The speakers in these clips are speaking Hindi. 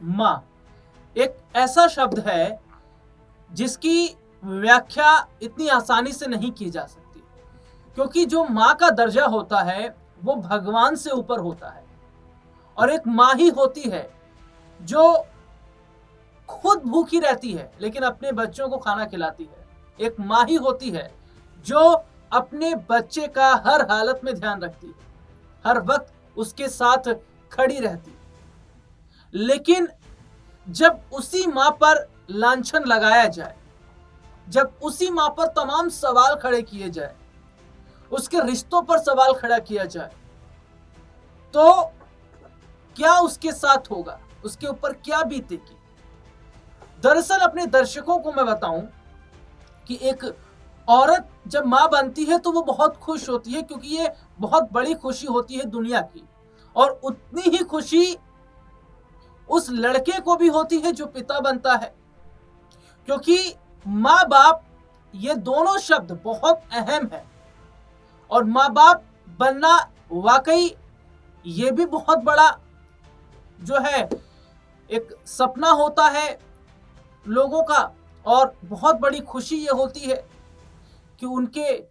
माँ एक ऐसा शब्द है जिसकी व्याख्या इतनी आसानी से नहीं की जा सकती, क्योंकि जो माँ का दर्जा होता है वो भगवान से ऊपर होता है। और एक माँ ही होती है जो खुद भूखी रहती है लेकिन अपने बच्चों को खाना खिलाती है। एक माँ ही होती है जो अपने बच्चे का हर हालत में ध्यान रखती है, हर वक्त उसके साथ खड़ी रहती है। लेकिन जब उसी माँ पर लांछन लगाया जाए, जब उसी माँ पर तमाम सवाल खड़े किए जाए, उसके रिश्तों पर सवाल खड़ा किया जाए, तो क्या उसके साथ होगा, उसके ऊपर क्या बीतेगी। दरअसल अपने दर्शकों को मैं बताऊं कि एक औरत जब माँ बनती है तो वो बहुत खुश होती है, क्योंकि ये बहुत बड़ी खुशी होती है दुनिया की। और उतनी ही खुशी उस लड़के को भी होती है जो पिता बनता है, क्योंकि माँ बाप ये दोनों शब्द बहुत अहम है। और माँ बाप बनना वाकई ये भी बहुत बड़ा जो है एक सपना होता है लोगों का, और बहुत बड़ी खुशी ये होती है कि उनके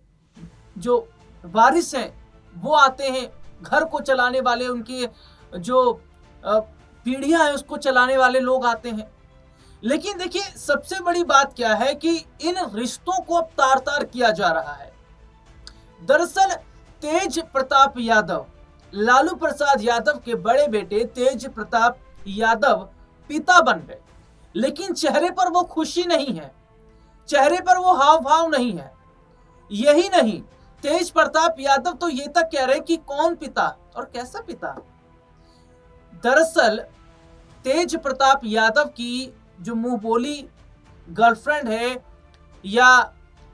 जो वारिस हैं वो आते हैं, घर को चलाने वाले, उनके जो पीढ़ियां हैं उसको चलाने वाले लोग आते हैं। लेकिन देखिए सबसे बड़ी बात क्या है कि इन रिश्तों को अब तार तार किया जा रहा है। दरअसल तेज प्रताप यादव, लालू प्रसाद यादव के बड़े बेटे तेज प्रताप यादव पिता बन गए, लेकिन चेहरे पर वो खुशी नहीं है, चेहरे पर वो हाव भाव नहीं है। यही नहीं, तेज प्रताप यादव तो ये तक कह रहे कि कौन पिता और कैसा पिता। दरअसल तेज प्रताप यादव की जो मुंह बोली गर्लफ्रेंड है, या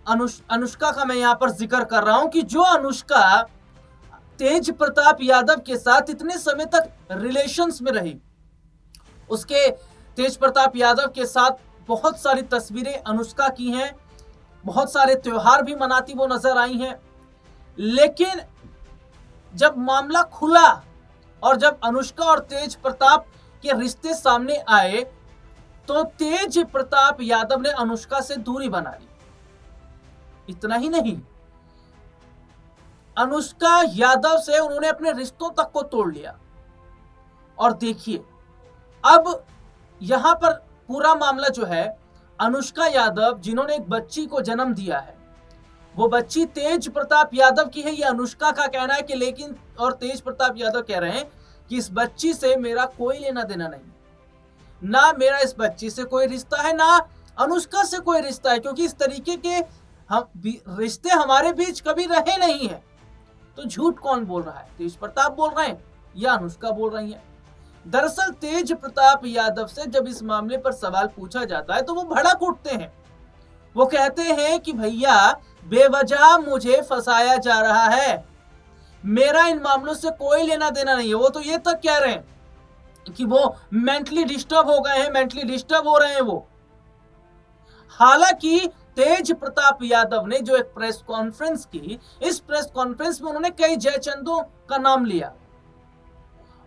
अनुष्का का मैं यहां पर जिक्र कर रहा हूं, कि जो अनुष्का तेज प्रताप यादव के साथ इतने समय तक रिलेशंस में रही, उसके तेज प्रताप यादव के साथ बहुत सारी तस्वीरें अनुष्का की हैं, बहुत सारे त्योहार भी मनाती वो नजर आई हैं। लेकिन जब मामला खुला और जब अनुष्का और तेज प्रताप के रिश्ते सामने आए, तो तेज प्रताप यादव ने अनुष्का से दूरी बना ली। इतना ही नहीं, अनुष्का यादव से उन्होंने अपने रिश्तों तक को तोड़ लिया। और देखिए अब यहां पर पूरा मामला जो है, अनुष्का यादव जिन्होंने एक बच्ची को जन्म दिया है, वो बच्ची तेज प्रताप यादव की है, ये अनुष्का का कहना है कि, लेकिन और तेज प्रताप यादव कह रहे हैं कि इस बच्ची से मेरा कोई लेना देना नहीं, ना मेरा इस बच्ची से कोई रिश्ता है, ना अनुष्का से कोई रिश्ता है, क्योंकि इस तरीके के हम रिश्ते हमारे बीच कभी रहे नहीं है। तो झूठ कौन बोल रहा है, तेज प्रताप बोल रहे हैं या अनुष्का बोल रही है। दरअसल तेज प्रताप यादव से जब इस मामले पर सवाल पूछा जाता है तो वो भड़क उठते हैं। वो कहते हैं कि भैया बेवजह मुझे फंसाया जा रहा है, मेरा इन मामलों से कोई लेना देना नहीं है। वो तो ये तक कह रहे हैं कि वो मेंटली डिस्टर्ब हो गए हैं, मेंटली डिस्टर्ब हो रहे हैं वो। हालांकि तेज प्रताप यादव ने जो एक प्रेस कॉन्फ्रेंस की, इस प्रेस कॉन्फ्रेंस में उन्होंने कई जयचंदों का नाम लिया,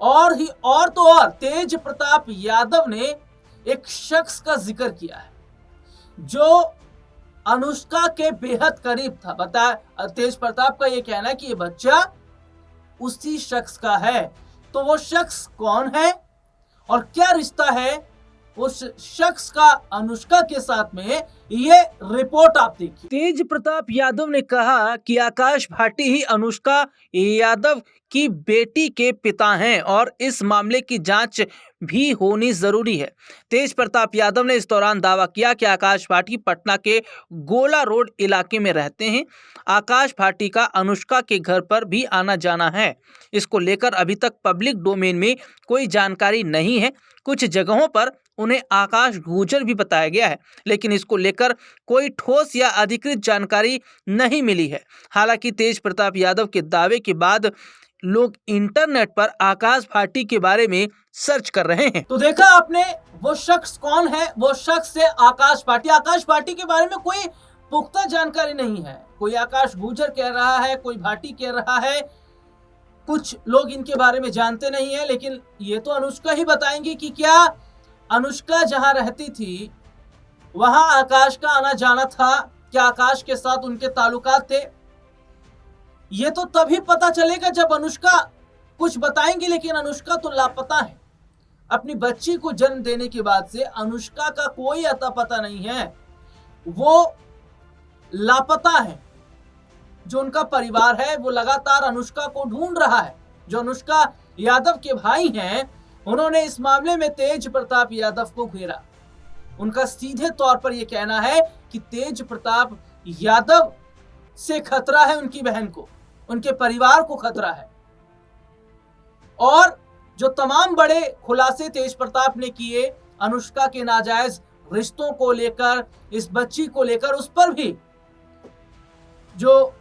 और तो और तेज प्रताप यादव ने एक शख्स का जिक्र किया है जो अनुष्का के बेहद करीब था। बता तेज प्रताप का यह कहना है कि ये बच्चा उसी शख्स का है। तो वो शख्स कौन है और क्या रिश्ता है उस शख्स का अनुष्का के साथ में, ये रिपोर्ट आप देखिए। तेज प्रताप यादव ने कहा कि आकाश भाटी ही अनुष्का यादव की बेटी के पिता हैं और इस मामले की जांच भी होनी जरूरी है। तेज प्रताप यादव ने इस दौरान दावा किया कि आकाश भाटी पटना के गोला रोड इलाके में रहते हैं। आकाश भाटी का अनुष्का के घर पर भी आना जाना है। इसको लेकर अभी तक पब्लिक डोमेन में कोई जानकारी नहीं है। कुछ जगहों पर उन्हें आकाश गुर्जर भी बताया गया है, लेकिन इसको लेकर कोई ठोस या अधिकृत जानकारी नहीं मिली है। हालांकि तेज प्रताप यादव के दावे के बाद लोग इंटरनेट पर आकाश भाटी के बारे में सर्च कर रहे हैं। तो देखा आपने, वो शख्स कौन है, वो शख्स है आकाश भाटी। आकाश भाटी के बारे में कोई पुख्ता जानकारी नहीं है। कोई आकाश गुर्जर कह रहा है, कोई भाटी कह रहा है, कुछ लोग इनके बारे में जानते नहीं है। लेकिन ये तो अनुष्का ही बताएंगी कि क्या अनुष्का जहां रहती थी वहां आकाश का आना जाना था, क्या आकाश के साथ उनके ताल्लुकात थे? ये तो तभी पता चलेगा जब अनुष्का कुछ बताएंगी, लेकिन अनुष्का तो लापता है। अपनी बच्ची को जन्म देने के बाद से अनुष्का का कोई अता पता नहीं है, वो लापता है। जो उनका परिवार है वो लगातार अनुष्का को ढूंढ रहा है। जो अनुष्का यादव के भाई हैं, उन्होंने इस मामले में तेज प्रताप यादव को घेरा। उनका सीधे तौर पर यह कहना है कि तेज प्रताप यादव से खतरा है, उनकी बहन को, उनके परिवार को खतरा है। और जो तमाम बड़े खुलासे तेज प्रताप ने किए अनुष्का के नाजायज रिश्तों को लेकर, इस बच्ची को लेकर, उस पर भी जो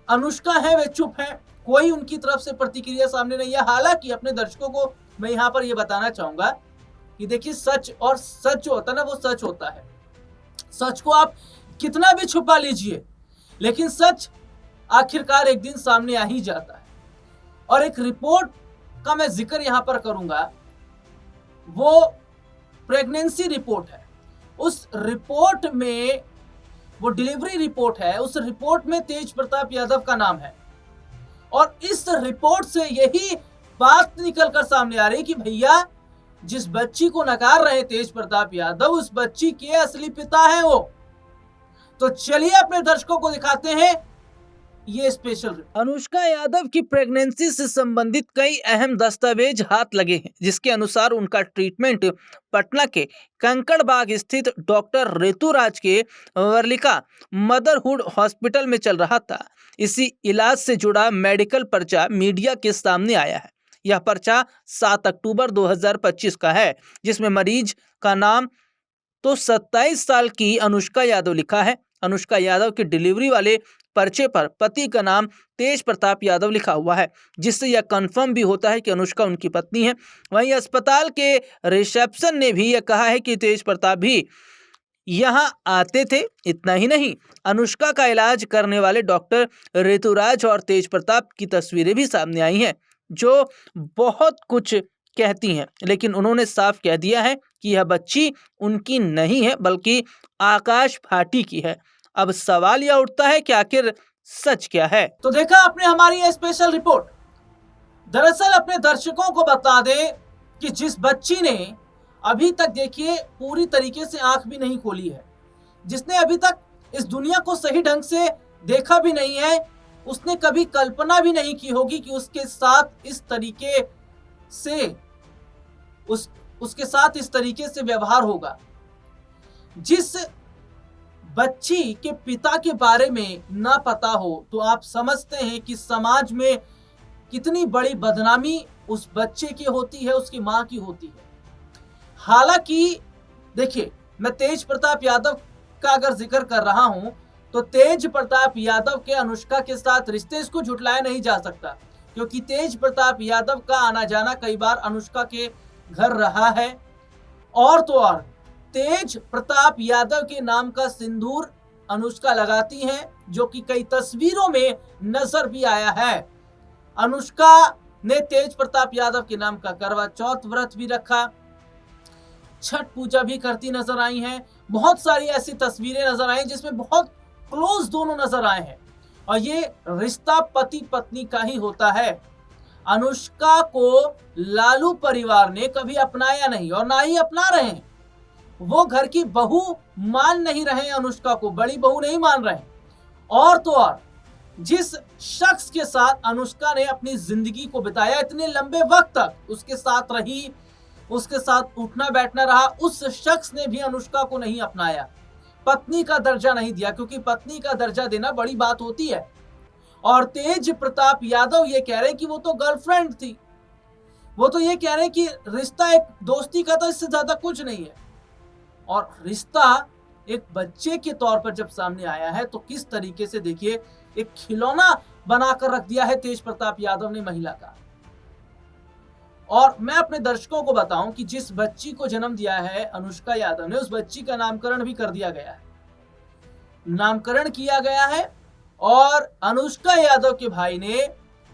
अनुष्का है वे चुप है, कोई उनकी तरफ से प्रतिक्रिया सामने नहीं है। हालांकि अपने दर्शकों को मैं यहां पर यह बताना चाहूंगा कि देखिए, सच और सच जो होता है ना, वो सच होता है। सच को आप कितना भी छुपा लीजिए, लेकिन सच आखिरकार एक दिन सामने आ ही जाता है। और एक रिपोर्ट का मैं जिक्र यहां पर करूंगा, वो प्रेगनेंसी रिपोर्ट है। उस रिपोर्ट में, वो डिलीवरी रिपोर्ट है, उस रिपोर्ट में तेज प्रताप यादव का नाम है। और इस रिपोर्ट से यही बात निकल कर सामने आ रही कि भैया, जिस बच्ची को नकार रहे तेज प्रताप यादव, उस बच्ची के असली पिता हैं वो। तो चलिए अपने दर्शकों को दिखाते हैं ये स्पेशल। अनुष्का यादव की प्रेगनेंसी से संबंधित कई अहम दस्तावेज हाथ लगे हैं, जिसके अनुसार उनका ट्रीटमेंट पटना के कंकड़बाग स्थित डॉक्टर ऋतुराज के वर्लिका मदरहुड हॉस्पिटल में चल रहा था। इसी इलाज से जुड़ा मेडिकल पर्चा मीडिया के सामने आया है। यह पर्चा 7 अक्टूबर 2025 का है, जिसमें मरीज का नाम तो 27 साल की अनुष्का यादव लिखा है। अनुष्का यादव की डिलीवरी वाले पर्चे पर पति का नाम तेज प्रताप यादव लिखा हुआ है, जिससे यह कंफर्म भी होता है कि अनुष्का उनकी पत्नी है। वहीं अस्पताल के रिसेप्शन ने भी यह कहा है कि तेज प्रताप भी यहां आते थे। इतना ही नहीं, अनुष्का का इलाज करने वाले डॉक्टर ऋतुराज और तेज प्रताप की तस्वीरें भी सामने आई हैं, जो बहुत कुछ कहती हैं। लेकिन उन्होंने साफ कह दिया है कि यह बच्ची उनकी नहीं है, बल्कि आकाश भाटी की है। अब सवाल यह उठता है कि आखिर सच क्या है? तो देखा आपने हमारी ये स्पेशल रिपोर्ट। दरअसल अपने दर्शकों को बता दें कि जिस बच्ची ने अभी तक, देखिए, पूरी तरीके से आंख भी नहीं खोली है, जिसने अभी तक इस दुनिया को सही ढंग से देखा भी नहीं है, उसने कभी कल्पना भी नहीं की होगी कि उसके साथ इस तरीके से उसके साथ इस तरीके से व्यवहार होगा। जिस बच्ची के पिता के बारे में ना पता हो, तो आप समझते हैं कि समाज में कितनी बड़ी बदनामी उस बच्चे की होती है, उसकी मां की होती है। हालांकि देखिए, मैं तेज प्रताप यादव का अगर जिक्र कर रहा हूं, तो तेज प्रताप यादव के अनुष्का के साथ रिश्ते, इसको झुटलाया नहीं जा सकता, क्योंकि तेज प्रताप यादव का आना जाना कई बार अनुष्का के घर रहा है। और तो और तेज प्रताप यादव के नाम का सिंदूर अनुष्का लगाती हैं, जो कि कई तस्वीरों में नजर भी आया है। अनुष्का ने तेज प्रताप यादव के नाम का करवा चौथ व्रत भी रखा, छठ पूजा भी करती नजर आई हैं। बहुत सारी ऐसी तस्वीरें नजर आई जिसमें बहुत क्लोज दोनों नजर आए हैं, और ये रिश्ता पति पत्नी का ही होता है। अनुष्का को लालू परिवार ने कभी अपनाया नहीं, और ना ही अपना रहे हैं। वो घर की बहू मान नहीं रहे, अनुष्का को बड़ी बहू नहीं मान रहे। और तो और जिस शख्स के साथ अनुष्का ने अपनी जिंदगी को बिताया, इतने लंबे वक्त तक उसके साथ रही, उसके साथ उठना बैठना रहा, उस शख्स ने भी अनुष्का को नहीं अपनाया, पत्नी का दर्जा नहीं दिया, क्योंकि पत्नी का दर्जा देना बड़ी बात होती है। और तेज प्रताप यादव ये कह रहे हैं कि वो तो गर्लफ्रेंड थी, वो तो ये कह रहे हैं कि रिश्ता एक दोस्ती का था, इससे ज्यादा कुछ नहीं है। और रिश्ता एक बच्चे के तौर पर जब सामने आया है, तो किस तरीके से, देखिए, एक खिलौना बनाकर रख दिया है तेज प्रताप यादव ने महिला का। और मैं अपने दर्शकों को बताऊं कि जिस बच्ची को जन्म दिया है अनुष्का यादव ने, उस बच्ची का नामकरण भी कर दिया गया है, नामकरण किया गया है। और अनुष्का यादव के भाई ने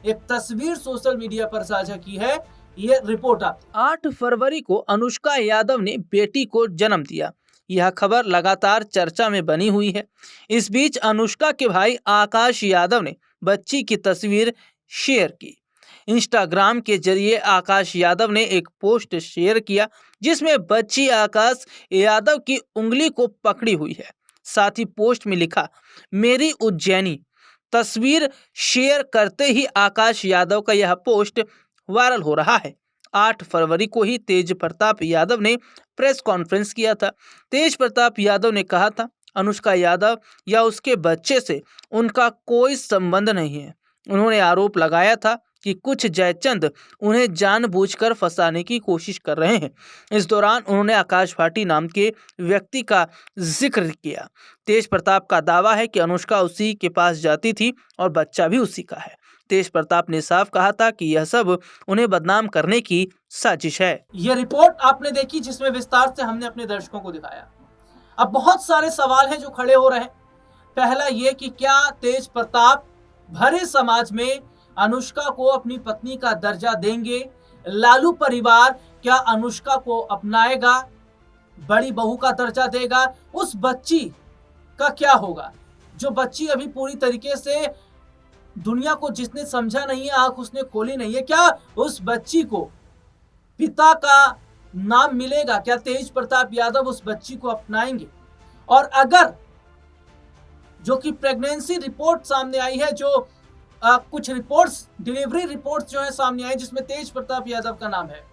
एक तस्वीर सोशल मीडिया पर साझा की है, ये रिपोर्ट आती। 8 फरवरी को अनुष्का यादव ने बेटी को जन्म दिया। यह खबर लगातार चर्चा में बनी हुई है। इस बीच अनुष्का के भाई आकाश यादव ने बच्ची की तस्वीर शेयर की। इंस्टाग्राम के जरिए आकाश यादव ने एक पोस्ट शेयर किया जिसमें बच्ची आकाश यादव की उंगली को पकड़ी हुई है। साथ ही पोस्ट में लिखा, मेरी उज्जैनी। तस्वीर शेयर करते ही आकाश यादव का यह पोस्ट वायरल हो रहा है। 8 फरवरी को ही तेज प्रताप यादव ने प्रेस कॉन्फ्रेंस किया था। तेज प्रताप यादव ने कहा था, अनुष्का यादव या उसके बच्चे से उनका कोई संबंध नहीं है। उन्होंने आरोप लगाया था कि कुछ जयचंद उन्हें जानबूझकर फंसाने की कोशिश कर रहे हैं। इस दौरान उन्होंने आकाश भाटी नाम के व्यक्ति का जिक्र किया। तेज प्रताप का दावा है कि अनुष्का उसी के पास जाती थी और बच्चा भी उसी का है। तेज प्रताप ने साफ कहा था कि यह सब उन्हें बदनाम करने की साजिश है। यह रिपोर्ट आपने देखी जिसमें विस्तार से हमने अपने दर्शकों को दिखाया। अब बहुत सारे सवाल हैं जो खड़े हो रहे हैं। पहला ये कि क्या तेज प्रताप भरे समाज में अनुष्का को अपनी पत्नी का दर्जा देंगे? लालू परिवार क्या अनुष्का को अपनाएगा, बड़ी बहू का दर्जा देगा? उस बच्ची का क्या होगा जो बच्ची अभी पूरी तरीके से दुनिया को जिसने समझा नहीं है, आंख उसने खोली नहीं है, क्या उस बच्ची को पिता का नाम मिलेगा? क्या तेज प्रताप यादव उस बच्ची को अपनाएंगे? और अगर जो कि प्रेगनेंसी रिपोर्ट सामने आई है, जो कुछ रिपोर्ट्स, डिलीवरी रिपोर्ट्स जो है सामने आई जिसमें तेज प्रताप यादव का नाम है,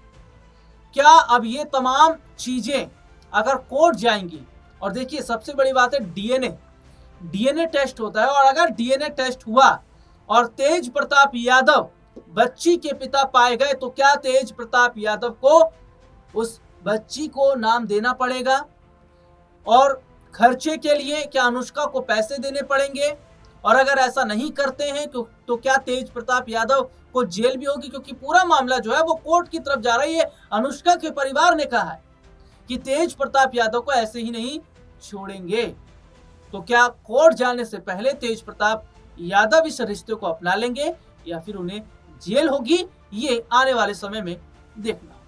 क्या अब ये तमाम चीजें अगर कोर्ट जाएंगी? और देखिए सबसे बड़ी बात है डीएनए टेस्ट होता है, और अगर डीएनए टेस्ट हुआ और तेज प्रताप यादव बच्ची के पिता पाए गए तो क्या तेज प्रताप यादव को उस बच्ची को नाम देना पड़ेगा? और खर्चे के लिए क्या अनुष्का को पैसे देने पड़ेंगे? और अगर ऐसा नहीं करते हैं तो क्या तेज प्रताप यादव को जेल भी होगी? क्योंकि पूरा मामला जो है वो कोर्ट की तरफ जा रही है। अनुष्का के परिवार ने कहा है कि तेज प्रताप यादव को ऐसे ही नहीं छोड़ेंगे। तो क्या कोर्ट जाने से पहले तेज प्रताप यादव इस रिश्ते को अपना लेंगे या फिर उन्हें जेल होगी? ये आने वाले समय में देखना।